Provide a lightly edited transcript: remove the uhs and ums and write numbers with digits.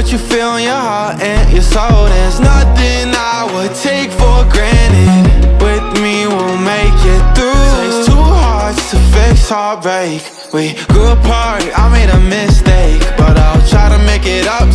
what you feel in your heart and your soul. There's nothing I would take for granted. With me we'll make it through. Takes two hearts to fix heartbreak. We grew apart, I made a mistake, but I'll try to make it up